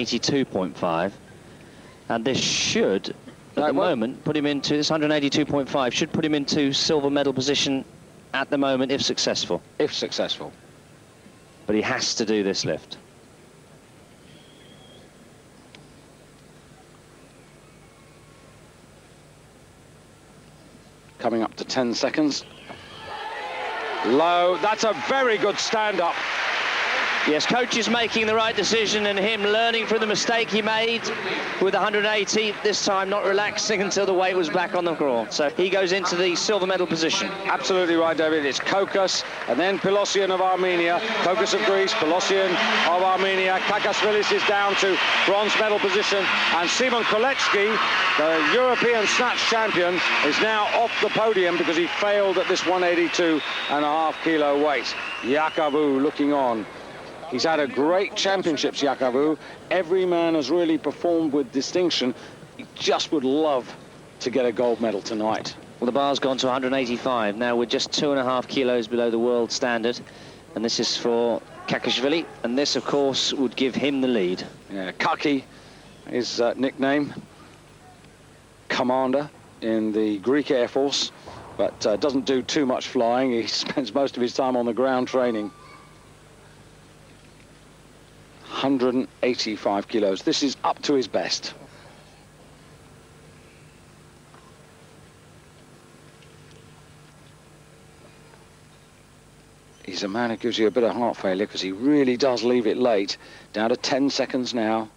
182.5, and this should, at the moment, put him into this 182.5 should put him into silver medal position at the moment, if successful. If successful. But he has to do this lift. Coming up to 10 seconds. Low, that's a very good stand-up. Yes, coach is making the right decision, and him learning from the mistake he made with 180, this time not relaxing until the weight was back on the floor. So he goes into the silver medal position. Absolutely right, David. It's Kokas, and then Pilosian of Armenia, Kokas of Greece, Pilosian of Armenia. Kakashvilis is down to bronze medal position, and Simon Koletsky, the European Snatch champion, is now off the podium because he failed at this 182.5 kilo weight. Yakovlev looking on. He's had a great championships, Yakovlev. Every man has really performed with distinction. He just would love to get a gold medal tonight. Well, the bar's gone to 185. Now we're just 2.5 kilos below the world standard. And this is for Kakashvili. And this, of course, would give him the lead. Yeah, Kaki, his nickname. Commander in the Greek Air Force, but doesn't do too much flying. He spends most of his time on the ground training. 185 kilos. This is up to his best. He's a man who gives you a bit of heart failure because he really does leave it late. Down to 10 seconds now.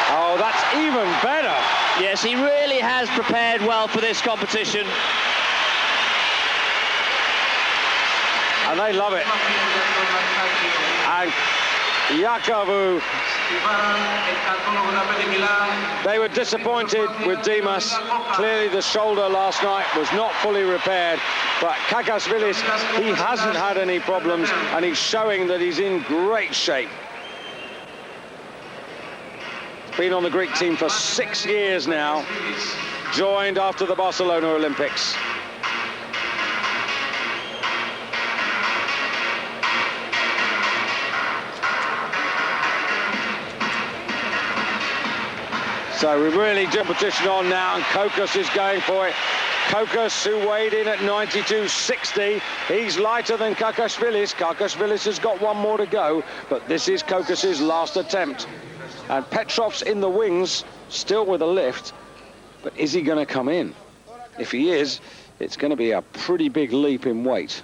Oh, that's even better. Yes, he really has prepared well for this competition. And they love it. And Yakovlev, they were disappointed with Dimas. Clearly the shoulder last night was not fully repaired, but Kakashvilis, he hasn't had any problems, and he's showing that he's in great shape. Been on the Greek team for 6 years now, joined after the Barcelona Olympics. So we've really competition on now, and Kokas is going for it. Kokas, who weighed in at 92.60, he's lighter than Kakashvilis. Kakashvilis has got one more to go, but this is Kokas's last attempt. And Petrov's in the wings, still with a lift, but is he going to come in? If he is, it's going to be a pretty big leap in weight.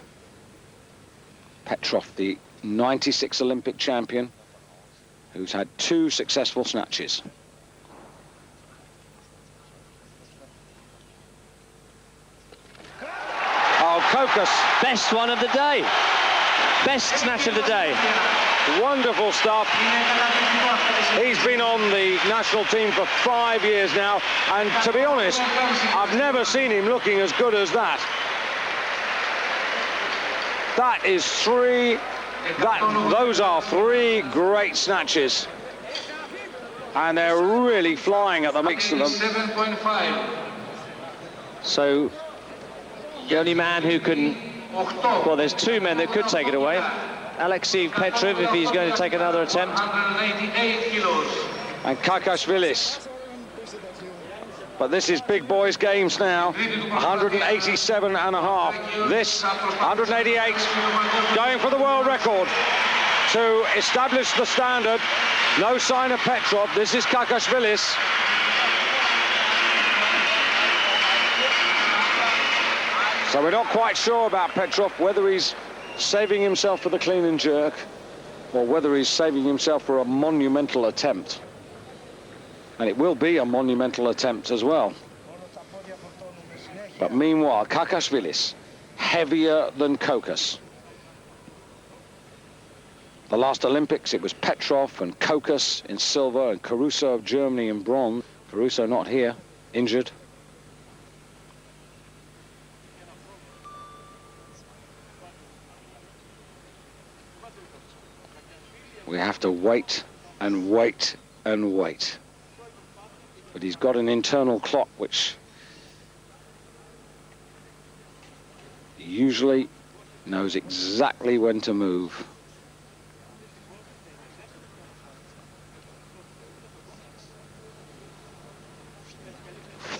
Petrov, the 96 Olympic champion, who's had 2 successful snatches. Oh, Kokas. Best one of the day. Best snatch of the day. Wonderful stuff. He's been on the national team for 5 years now, and to be honest, I've never seen him looking as good as that. That is those are 3 great snatches, and they're really flying at the mix of them. So the only man who can, well, there's 2 men that could take it away. Alexei Petrov, if he's going to take another attempt. And Kakashvilis. But this is big boys games now. 187.5. This, 188. Going for the world record to establish the standard. No sign of Petrov. This is Kakashvilis. So we're not quite sure about Petrov, whether he's saving himself for the clean and jerk or whether he's saving himself for a monumental attempt. And it will be a monumental attempt as well. But meanwhile, Kakashvilis, heavier than Kokas. The last Olympics, it was Petrov and Kokas in silver and Caruso of Germany in bronze. Caruso not here, injured. We have to wait and wait and wait. But he's got an internal clock which usually knows exactly when to move.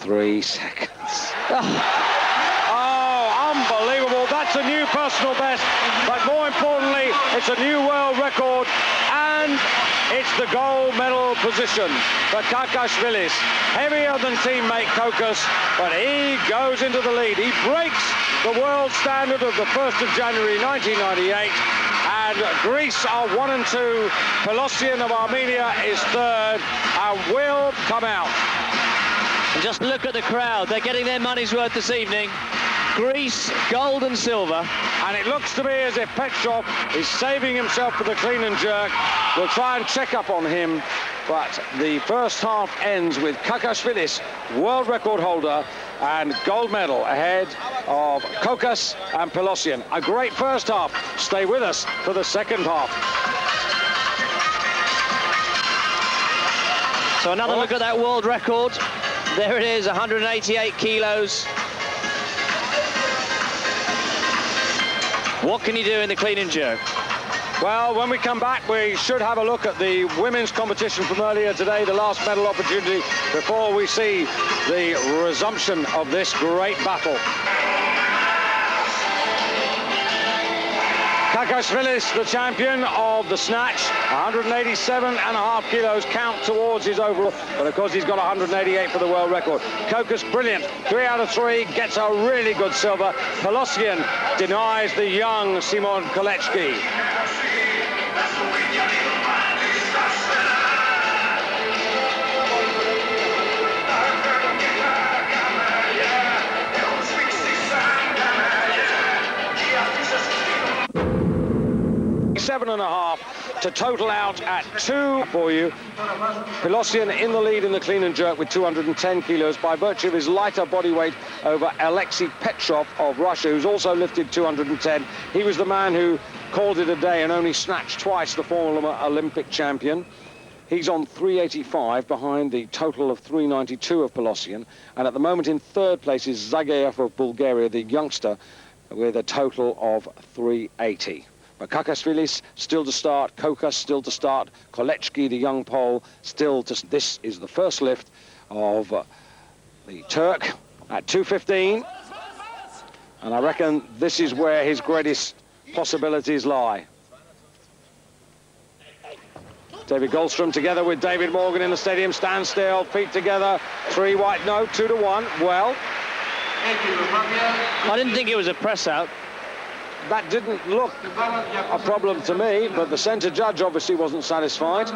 3 seconds. Oh, unbelievable. That's a new personal best. But more importantly, it's a new world record. And it's the gold medal position for Kakashvilis. Heavier than teammate Kokas, but he goes into the lead. He breaks the world standard of the 1st of January 1998. And Greece are 1 and 2. Pelosian of Armenia is 3rd and will come out. And just look at the crowd. They're getting their money's worth this evening. Greece, gold and silver. And it looks to me as if Petrov is saving himself for the clean and jerk. We'll try and check up on him. But the first half ends with Kakashvilis, world record holder, and gold medal ahead of Kokas and Pelosian. A great first half. Stay with us for the second half. So another look at that world record. There it is, 188 kilos. What can you do in the clean and jerk? Well, when we come back, we should have a look at the women's competition from earlier today, the last medal opportunity, before we see the resumption of this great battle. Kakashvilis, the champion of the snatch, 187.5 kilos count towards his overall, but of course he's got 188 for the world record. Kokas, brilliant, 3 out of 3, gets a really good silver. Pelosian denies the young Simon Kolechki. Seven and a half to total out at 2 for you. Pelosian in the lead in the clean and jerk with 210 kilos by virtue of his lighter body weight over Alexei Petrov of Russia, who's also lifted 210. He was the man who called it a day and only snatched twice, the former Olympic champion. He's on 385 behind the total of 392 of Pelosian. And at the moment in 3rd place is Zageyev of Bulgaria, the youngster, with a total of 380. But Kakashvilis still to start, Kokas still to start, Kolechki, the young Pole, still to... This is the first lift of the Turk at 2:15. And I reckon this is where his greatest possibilities lie. David Goldstrom together with David Morgan in the stadium, stand still, feet together, 3 white, no, 2 to 1, well. I didn't think it was a press out. That didn't look a problem to me, but the centre judge obviously wasn't satisfied.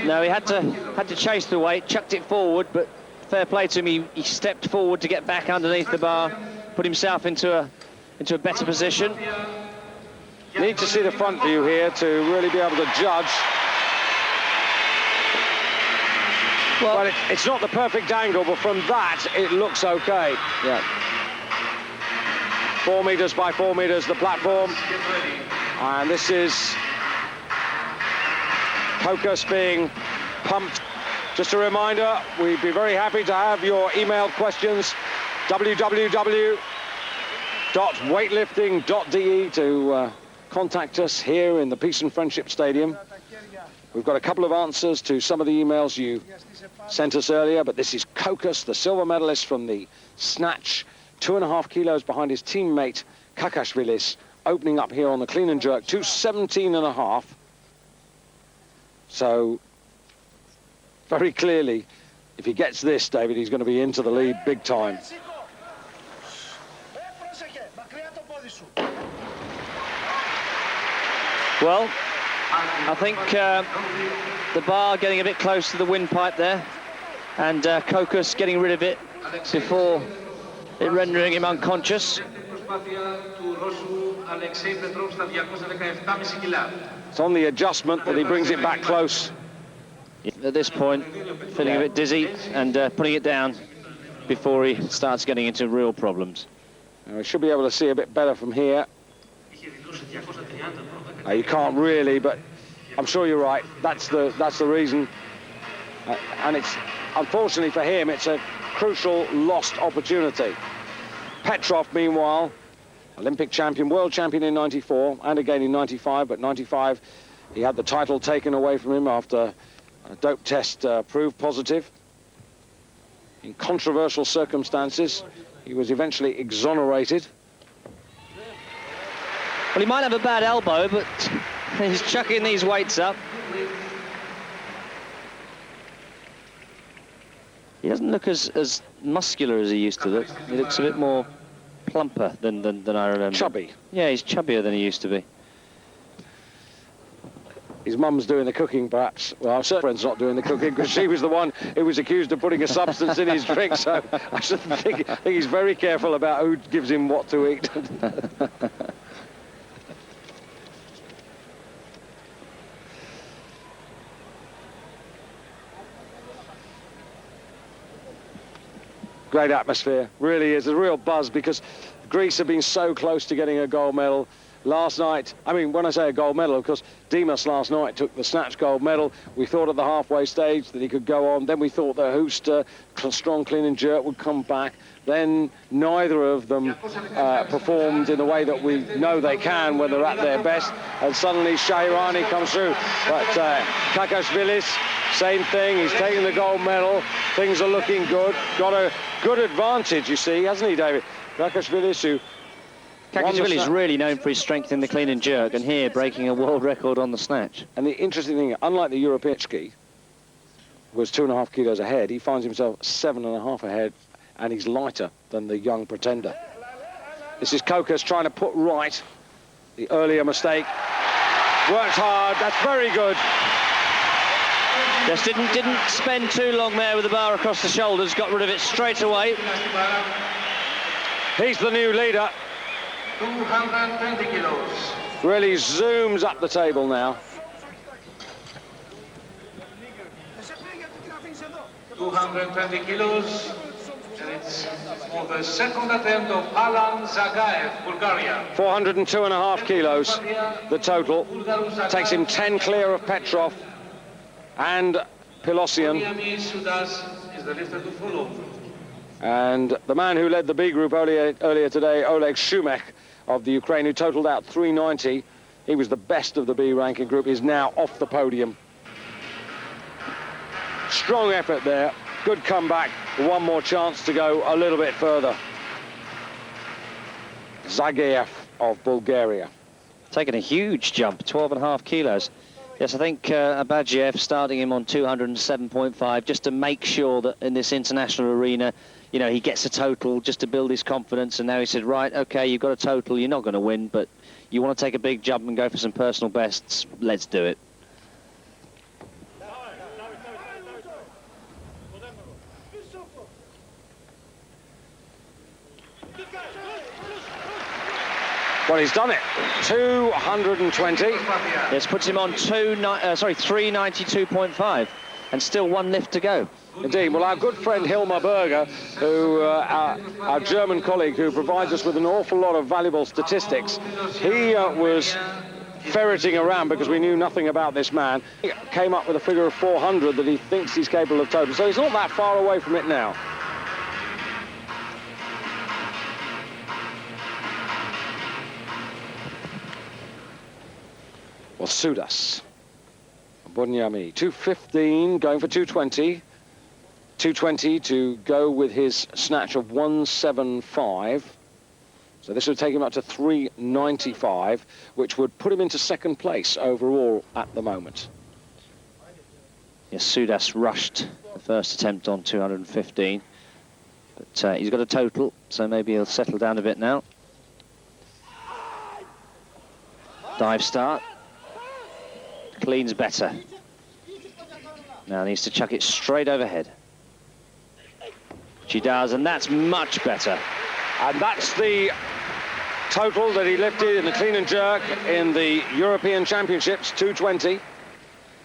No, he had to chase the weight, chucked it forward, but fair play to him, he stepped forward to get back underneath the bar, put himself into a better position. Need to see the front view here to really be able to judge. Well, it's not the perfect angle, but from that, it looks okay. Yeah. 4 meters by 4 meters, the platform. And this is Kokas being pumped. Just a reminder, we'd be very happy to have your email questions. www.weightlifting.de to contact us here in the Peace and Friendship Stadium. We've got a couple of answers to some of the emails you sent us earlier, but this is Kokas, the silver medalist from the snatch, 2.5 kilos behind his teammate Kakashvilis, opening up here on the clean and jerk, 217.5. So very clearly, if he gets this, David, he's going to be into the lead big time. Well, I think the bar getting a bit close to the windpipe there, and Kokas getting rid of it before it rendering him unconscious. It's on the adjustment that he brings it back close. At this point, feeling a bit dizzy and putting it down before he starts getting into real problems. Now, we should be able to see a bit better from here. You can't really, but I'm sure you're right. That's the reason. And it's, unfortunately for him, it's a crucial lost opportunity. Petrov, meanwhile, Olympic champion, world champion in 94 and again in 95, but 95 he had the title taken away from him after a dope test proved positive. in controversial circumstances. He was eventually exonerated. Well, he might have a bad elbow, but he's chucking these weights up. He doesn't look as muscular as he used to look. He looks a bit more plumper than I remember. Chubby. Yeah, he's chubbier than he used to be. His mum's doing the cooking, perhaps. Well, our friend's not doing the cooking because she was the one who was accused of putting a substance in his drink. So I think he's very careful about who gives him what to eat. Great atmosphere, really is. There's a real buzz because Greece have been so close to getting a gold medal. Last night, I mean, when I say a gold medal, of course, Dimas last night took the snatch gold medal. We thought at the halfway stage that he could go on. Then we thought that Hooster, strong clean and jerk, would come back. Then neither of them performed in the way that we know they can when they're at their best. And suddenly Shairani comes through. But Kakashvilis, same thing. He's taking the gold medal. Things are looking good. Got a good advantage, you see, hasn't he, David? Kakashvilis, who... Kakashvili is really known for his strength in the clean and jerk, and here breaking a world record on the snatch. And the interesting thing, unlike the European ski, was 2.5 kilos ahead, he finds himself 7.5 ahead, and he's lighter than the young pretender. This is Kokas trying to put right the earlier mistake. Worked hard, that's very good. Just didn't spend too long there with the bar across the shoulders, got rid of it straight away. He's the new leader. 220 kilos. Really zooms up the table now. 220 kilos, and it's for the second attempt of Alan Zagaev, Bulgaria. 402.5 kilos, the total. Takes him 10 clear of Petrov and Pilosian. Is the lifter to follow. And the man who led the B group earlier today, Oleg Shumek of the Ukraine, who totaled out 390. He was the best of the B ranking group, is now off the podium. Strong effort there, good comeback, one more chance to go a little bit further. Zagaev of Bulgaria. Taking a huge jump, 12.5 kilos. Yes, I think Abadjiev starting him on 207.5 just to make sure that in this international arena, you know, he gets a total just to build his confidence. And now he said, right, OK, you've got a total, you're not going to win, but you want to take a big jump and go for some personal bests, let's do it. Well, he's done it. 220. This puts him on 392.5 and still one lift to go. Indeed. Well, our good friend Hilmar Berger, who our German colleague who provides us with an awful lot of valuable statistics, he was ferreting around because we knew nothing about this man. He came up with a figure of 400 that he thinks he's capable of total. So he's not that far away from it now. Well, Sudas, Bonyami, 215, going for 220. 220 to go with his snatch of 175. So this would take him up to 395, which would put him into second place overall at the moment. Yes, Sudas rushed the first attempt on 215, but he's got a total, so maybe he'll settle down a bit now. Dive start. Cleans better. Now needs to chuck it straight overhead. She does, and that's much better. And that's the total that he lifted in the clean and jerk in the European Championships, 220.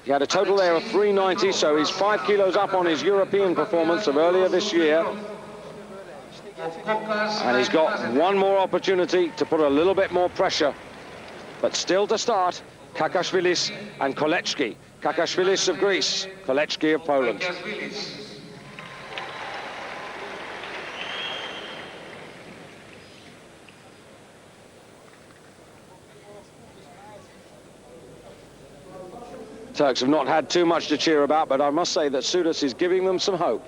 He had a total there of 390, so he's 5 kilos up on his European performance of earlier this year. And he's got one more opportunity to put a little bit more pressure. But still to start, Kakashvilis and Kolechki. Kakashvilis of Greece, Kolechki of Poland. Turks have not had too much to cheer about, but I must say that Sudas is giving them some hope.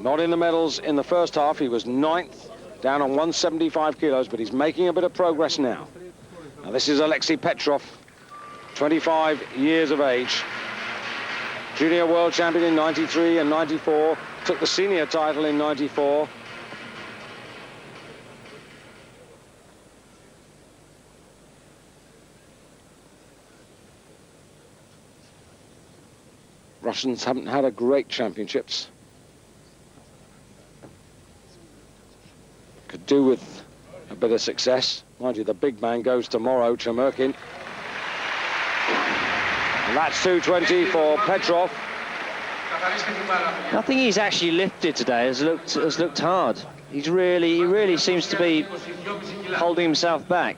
Not in the medals in the first half. He was 9th, down on 175 kilos, but he's making a bit of progress now. Now this is Alexei Petrov, 25 years of age. Junior world champion in 93 and 94. Took the senior title in 94. Russians haven't had a great championships. Could do with a bit of success. Mind you, the big man goes tomorrow, Chamerkin. And that's 220 for Petrov. Nothing he's actually lifted today has looked hard. He really seems to be holding himself back.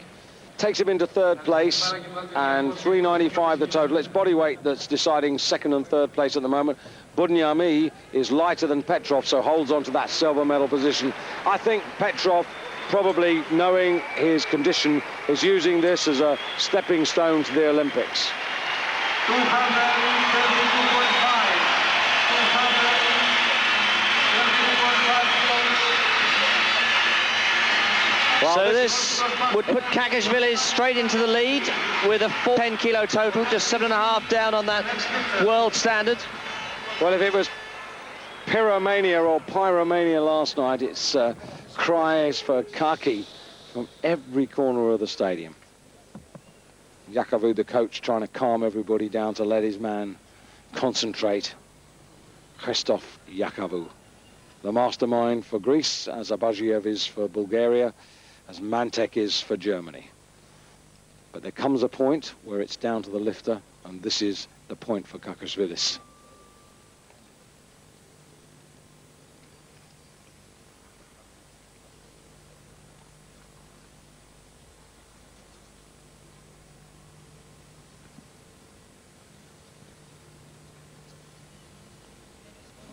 Takes him into third place, and 395 the total. It's body weight that's deciding second and third place at the moment. Budnyami is lighter than Petrov, so holds on to that silver medal position. I think Petrov, probably knowing his condition, is using this as a stepping stone to the Olympics. 232.5. So this would put Kakashvili straight into the lead with a 10 kilo total, just 7.5 down on that world standard. Well, if it was pyromania or pyromania last night, it's cries for khaki from every corner of the stadium. Yakovu, the coach, trying to calm everybody down to let his man concentrate. Christoph Yakovu, the mastermind for Greece, as Abazhiev is for Bulgaria, as Mantek is for Germany. But there comes a point where it's down to the lifter, and this is the point for Kakashvilis.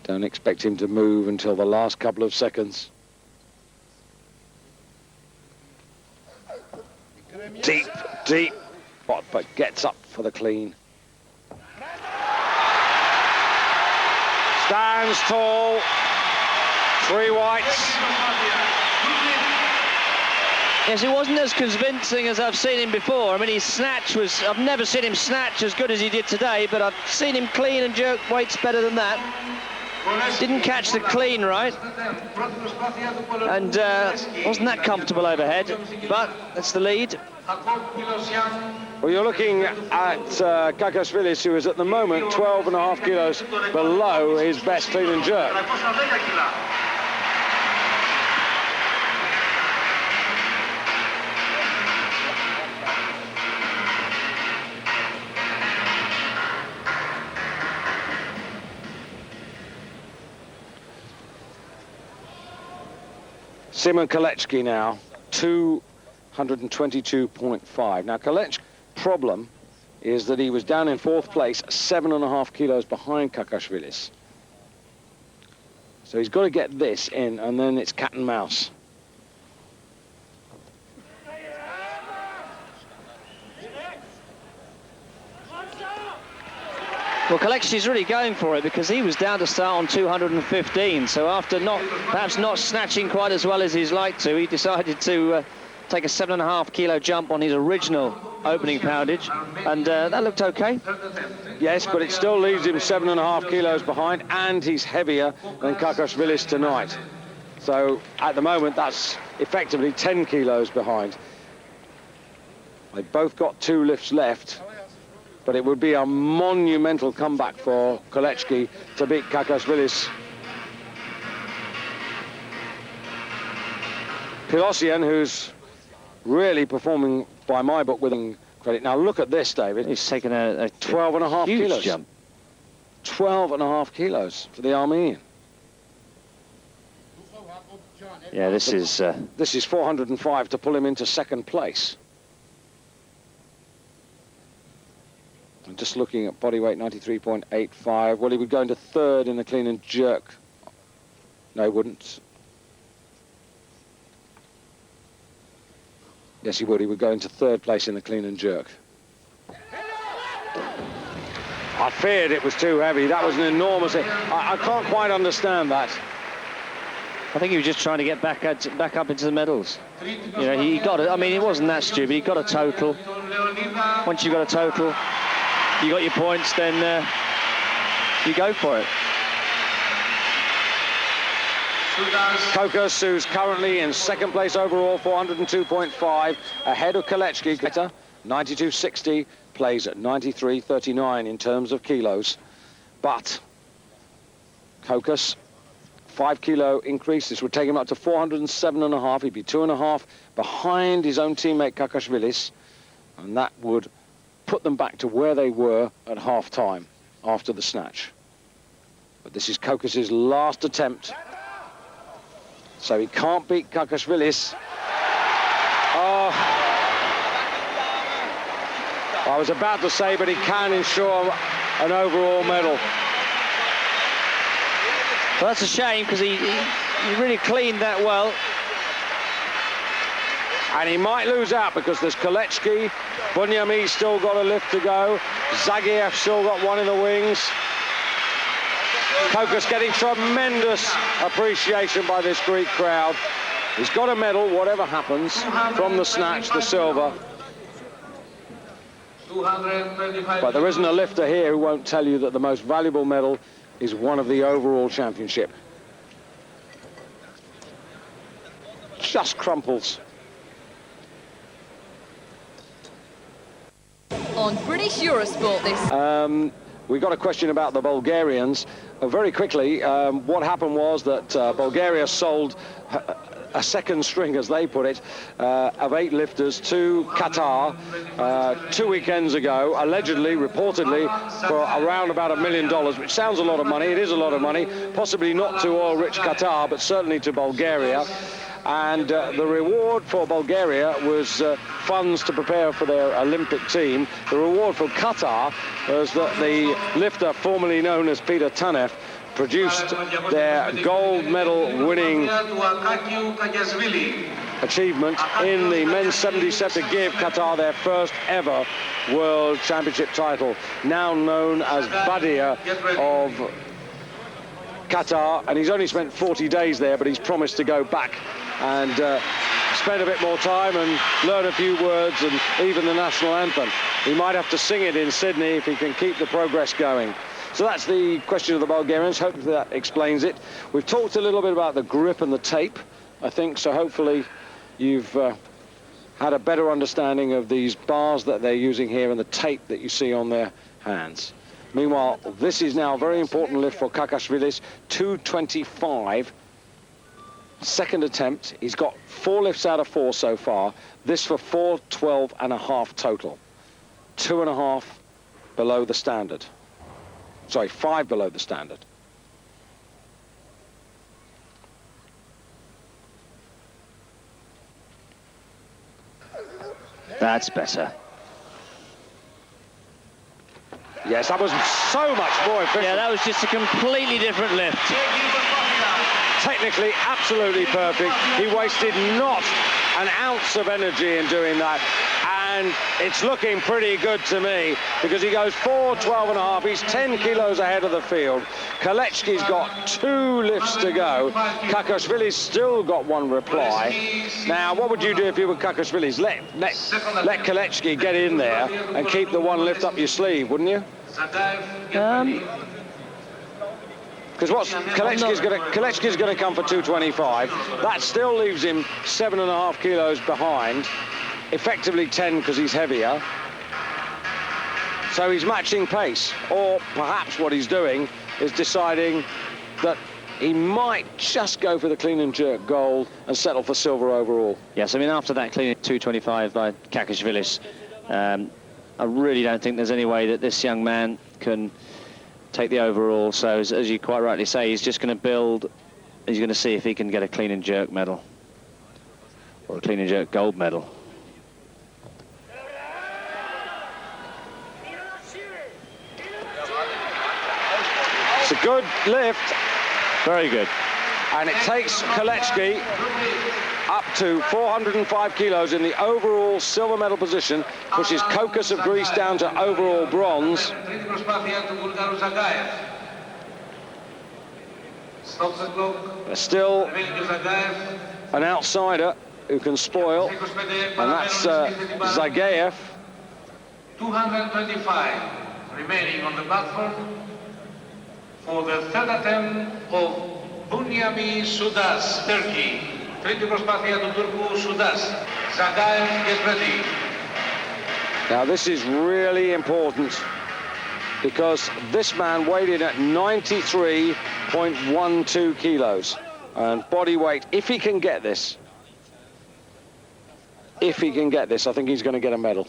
Don't expect him to move until the last couple of seconds. Deep, but gets up for the clean. Stands tall, 3 whites. Yes, it wasn't as convincing as I've seen him before. I mean, his snatch was, I've never seen him snatch as good as he did today, but I've seen him clean and jerk weights better than that. Didn't catch the clean right, and wasn't that comfortable overhead, but that's the lead. Well, you're looking at Kakashvilis, who is at the moment 12.5 kilos below his best clean and jerk. Simon Kolechki now, 222.5. Now, Kolechki's problem is that he was down in 4th place, 7.5 kilos behind Kakashvilis. So he's got to get this in, and then it's cat and mouse. Well, Kolechki's really going for it because he was down to start on 215. So after perhaps not snatching quite as well as he's like to, he decided to take a 7.5 kilo jump on his original opening poundage, and that looked okay. Yes, but it still leaves him 7.5 kilos behind, and he's heavier than Kakashvilis tonight. So at the moment, that's effectively 10 kilos behind. They've both got 2 lifts left. But it would be a monumental comeback for Kolechki to beat Kakashvilis. Pilosian, who's really performing by my book with credit. Now look at this, David. He's taken a 12.5 huge kilos. Jump. 12.5 kilos for the Armenian. Yeah, this is 405 to pull him into 2nd place. I'm just looking at body weight, 93.85. Well, he would go into 3rd in the clean and jerk. No, he wouldn't. Yes, he would. He would go into 3rd place in the clean and jerk. I feared it was too heavy. That was an enormous... I can't quite understand that. I think he was just trying to get back up into the medals. You know, he got it. I mean, it wasn't that stupid. He got a total. Once you've got a total, you got your points, then you go for it. Kokas, who's currently in second place overall, 402.5, ahead of Kolechki. 92.60, plays at 93.39 in terms of kilos. But Kokas, 5 kilo increase. This would take him up to 407.5. He'd be 2.5 behind his own teammate Kakashvilis, and that would put them back to where they were at half-time after the snatch. But this is Kokas's last attempt, so he can't beat Kakashvilis. Oh, I was about to say, but he can ensure an overall medal. Well, that's a shame, because he really cleaned that well. And he might lose out, because there's Kolechki, Bunyami's still got a lift to go, Zagiev still got one in the wings. Kokas getting tremendous appreciation by this Greek crowd. He's got a medal, whatever happens, from the snatch, the silver. But there isn't a lifter here who won't tell you that the most valuable medal is one of the overall championship. Just crumples. On British Eurosport this. We got a question about the Bulgarians. Very quickly, what happened was that Bulgaria sold a second string, as they put it, of 8 lifters to Qatar 2 weekends ago, allegedly, reportedly, for around about $1 million, which sounds a lot of money. It is a lot of money, possibly not to oil-rich Qatar, but certainly to Bulgaria. And the reward for Bulgaria was funds to prepare for their Olympic team. The reward for Qatar was that the lifter formerly known as Peter Tanev produced their gold medal winning achievement in the men's 70 set to give Qatar their first ever world championship title, now known as Badia of Qatar. And he's only spent 40 days there, but he's promised to go back and spend a bit more time and learn a few words and even the national anthem. He might have to sing it in Sydney if he can keep the progress going. So that's the question of the Bulgarians. Hopefully that explains it. We've talked a little bit about the grip and the tape, I think, so hopefully you've had a better understanding of these bars that they're using here and the tape that you see on their hands. Meanwhile, this is now a very important lift for Kakashvilis, 225. Second attempt. He's got 4 lifts out of 4 so far. This for 412.5 total. 2.5 below the standard. Sorry, 5 below the standard. That's better. Yes, that was so much more efficient. Yeah, that was just a completely different lift. Technically absolutely perfect. He wasted not an ounce of energy in doing that, and it's looking pretty good to me, because he goes 412.5. He's 10 kilos ahead of the field. Kolechki's got 2 lifts to go. Kakashvili's still got 1 reply. Now, what would you do if you were Kakashvili's? Let Kolechki get in there and keep the 1 lift up your sleeve, wouldn't you? Because what's Kolechki's going to come for 225. That still leaves him 7.5 kilos behind, effectively 10 because he's heavier. So he's matching pace, or perhaps what he's doing is deciding that he might just go for the clean and jerk gold and settle for silver overall. Yes, I mean, after that clean 225 by Kakashvilis, I really don't think there's any way that this young man can take the overall. So as you quite rightly say, he's just going to build, he's going to see if he can get a clean and jerk medal or a clean and jerk gold medal. It's a good lift. Very good. And it takes Kolechki up to 405 kilos in the overall silver medal position, pushes Kokas of Greece down to overall bronze. Stop the clock. There's still Zagaev. an outsider who can spoil, and that's Zagaev. 225 remaining on the platform for the third attempt of Bunyami Sudas, Turkey. Τρίτη προσπάθεια του Τούρκου Σουδάς. Zagaev, get ready. Now this is really important because this man weighed in at 93.12 kilos and body weight. If he can get this, I think he's going to get a medal.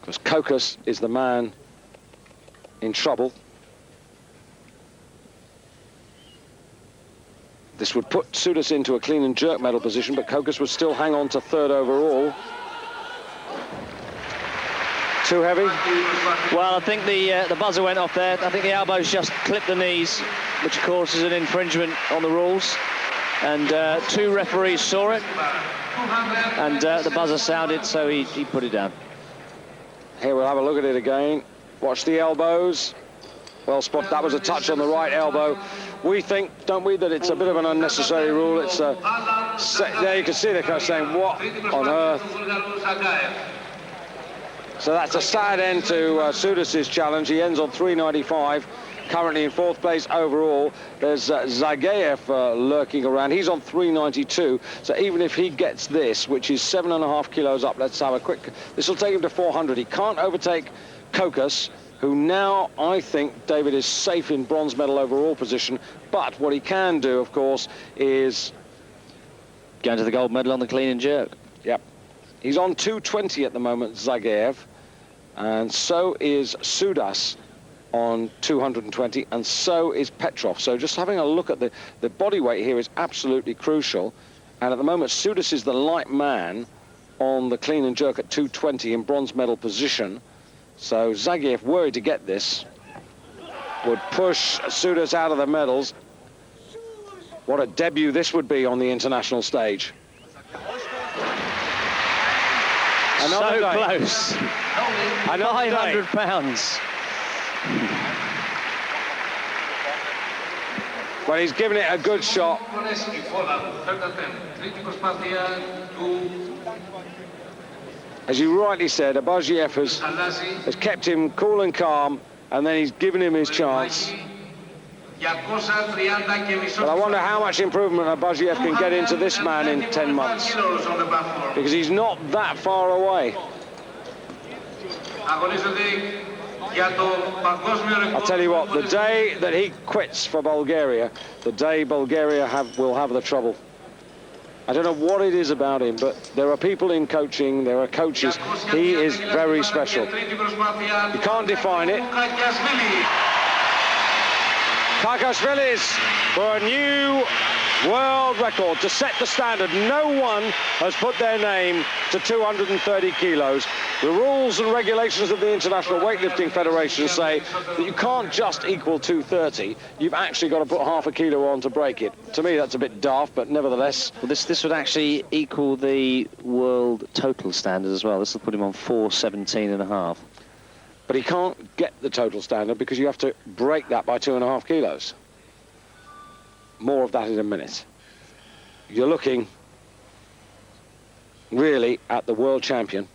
Because Kokas is the man in trouble. This would put Sudas into a clean and jerk medal position, but Kokas would still hang on to third overall. Too heavy? Well, I think the buzzer went off there. I think the elbows just clipped the knees, which of course is an infringement on the rules. And two referees saw it, and the buzzer sounded, so he put it down. Here, we'll have a look at it again. Watch the elbows. Well spotted. That was a touch on the right elbow. We think, don't we, that it's a bit of an unnecessary rule. It's there you can see the coach saying, what on earth? So that's a sad end to Sudas' challenge. He ends on 395, currently in fourth place overall. There's Zagaev lurking around. He's on 392. So even if he gets this, which is 7.5 kilos up, let's have a quick... This will take him to 400. He can't overtake Kokas, who now, I think, David, is safe in bronze medal overall position. But what he can do, of course, is... Going to the gold medal on the clean and jerk. Yep. He's on 220 at the moment, Zagaev. And so is Sudas on 220, and so is Petrov. So just having a look at the body weight here is absolutely crucial. And at the moment, Sudas is the light man on the clean and jerk at 220 in bronze medal position. So Zagaev, worried to get this, would push Sudas out of the medals. What a debut this would be on the international stage. Another so day. Close. 500 pounds. But he's given it a good shot. As you rightly said, Abazhiev has kept him cool and calm, and then he's given him his chance. But I wonder how much improvement Abazhiev can get into this man in 10 months. Because he's not that far away. I'll tell you what, the day that he quits for Bulgaria, the day Bulgaria will have the trouble. I don't know what it is about him, but there are people in coaching, there are coaches. He is very special. You can't define it. Kakashvili's for a new world record to set the standard. No one has put their name to 230 kilos. The rules and regulations of the International Weightlifting Federation say that you can't just equal 230. You've actually got to put half a kilo on to break it. To me, that's a bit daft, but nevertheless. Well, this would actually equal the world total standard as well. This will put him on 417.5. But he can't get the total standard because you have to break that by 2.5 kilos. More of that in a minute. You're looking really at the world champion.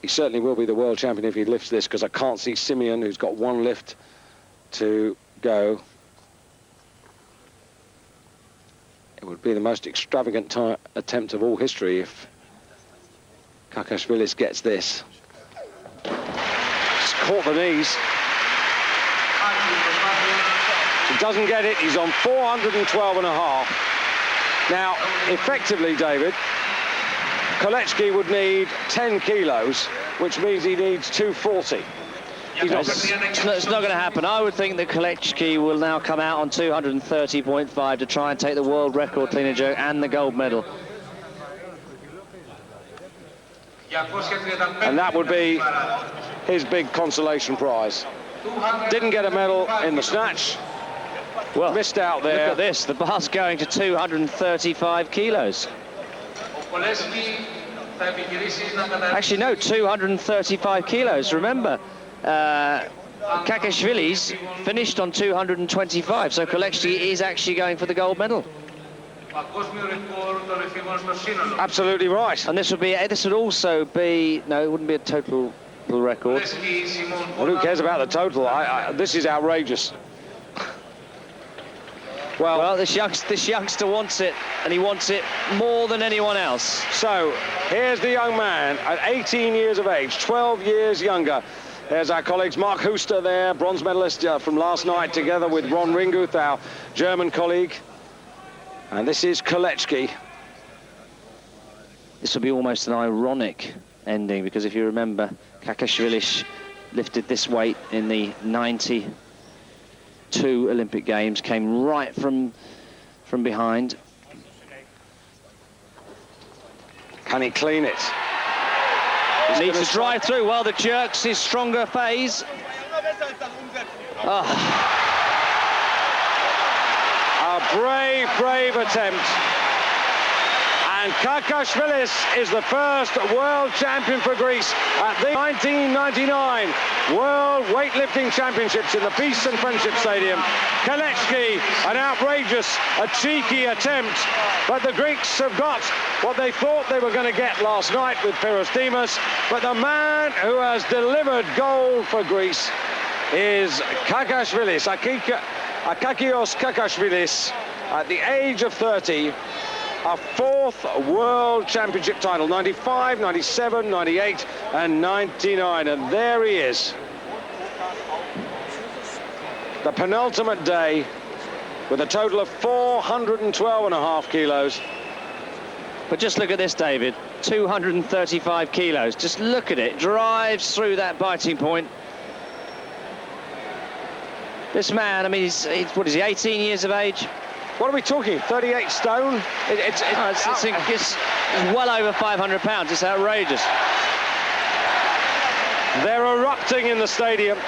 He certainly will be the world champion if he lifts this, because I can't see Simeon, who's got one lift to go. It would be the most extravagant attempt of all history if Kakashvilis gets this. Just caught the knees. He doesn't get it. He's on 412.5. Now, effectively, David, Kolechki would need 10 kilos, which means he needs 240. It's not going to happen. I would think that Kolechki will now come out on 230.5 to try and take the world record clean and jerk and the gold medal. And that would be his big consolation prize. Didn't get a medal in the snatch. Well, missed out there. Look at this. The bar's going to 235 kilos. Actually, no, 235 kilos. Remember, Kakashvili's finished on 225, so Kolechki is actually going for the gold medal. Absolutely right. And this would also be, no, it wouldn't be a total record. Well, who cares about the total? This is outrageous. Well, this youngster wants it, and he wants it more than anyone else. So, here's the young man at 18 years of age, 12 years younger. There's our colleagues, Mark Huster there, bronze medalist from last night, together with Ron Ringuth, our German colleague. And this is Kolechki. This will be almost an ironic ending, because if you remember, Kakashvili lifted this weight in the 92 Olympic Games, came right from behind. Can he clean it? Needs to drive through while the jerks his stronger phase. Oh. A brave attempt. And Kakashvilis is the first world champion for Greece at the 1999 World Weightlifting Championships in the Peace and Friendship Stadium. Kolechki, an outrageous, a cheeky attempt, but the Greeks have got what they thought they were going to get last night with Pyrrhos Dimas. But the man who has delivered gold for Greece is Kakashvilis, Akakios Kakashvilis, at the age of 30. A fourth World Championship title, 95, 97, 98 and 99. And there he is. The penultimate day with a total of 412.5 kilos. But just look at this, David. 235 kilos. Just look at it. Drives through that biting point. This man, I mean, what is he, 18 years of age? What are we talking? 38 stone? It's well over 500 pounds. It's outrageous. They're erupting in the stadium.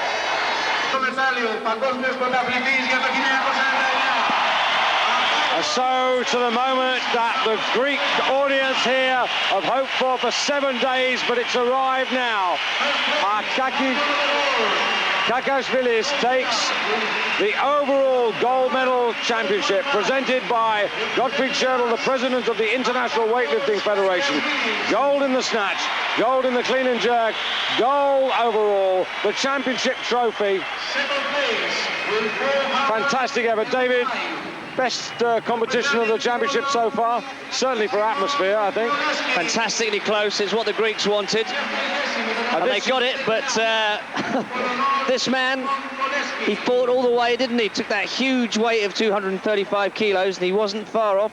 And so to the moment that the Greek audience here have hoped for 7 days, but it's arrived now. Kakashvilis takes the overall gold medal championship presented by Gottfried Scherl, the president of the International Weightlifting Federation. Gold in the snatch, gold in the clean and jerk, gold overall, the championship trophy. Fantastic effort, David. Best competition of the championship so far, certainly for atmosphere, I think. Fantastically close is what the Greeks wanted. And they got it, but this man, he fought all the way, didn't he? Took that huge weight of 235 kilos, and he wasn't far off.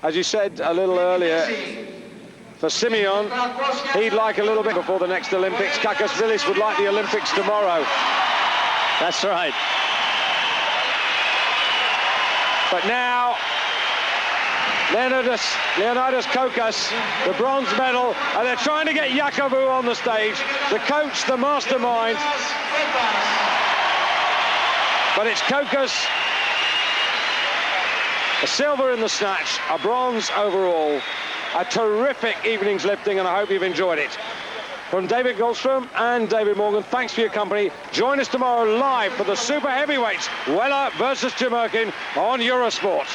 As you said a little earlier, for Simeon, he'd like a little bit before the next Olympics. Kakashvilis would like the Olympics tomorrow. That's right. But now, Leonidas Kokas, the bronze medal, and they're trying to get Yakovu on the stage, the coach, the mastermind. But it's Kokas, a silver in the snatch, a bronze overall, a terrific evening's lifting, and I hope you've enjoyed it. From David Goldstrom and David Morgan, thanks for your company. Join us tomorrow live for the super heavyweights, Weller versus Jamerkin on Eurosport.